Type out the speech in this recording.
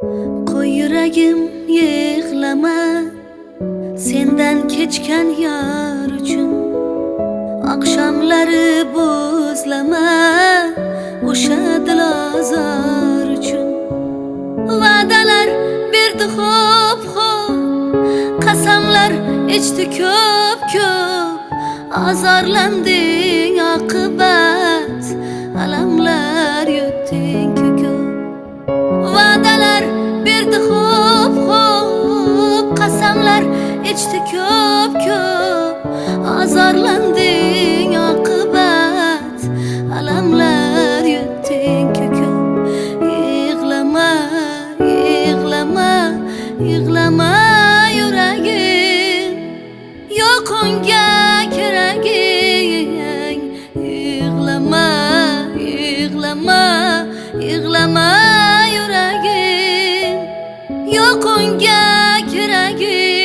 Qo'y yuragim yig'lama, sendan kechgan yar uchun. Oqshomlari bo'zlama, o'sha dilozor uchun. Va'dalar berdi xo'p, qasamlar ichdi ko'p. Azorlanding oqibat, alamlar yutding ko'p. Va'dalar berdi xo'p, qasamlar ichdi ko'p. Azorlanding oqibat, alamlar yutding ko'p. Yig'lama, yig'lama, yig'lama yuragim, yo'q unga keraging. Yig'lama, yig'lama, yig'lama yuragim, yo'q unga keraging.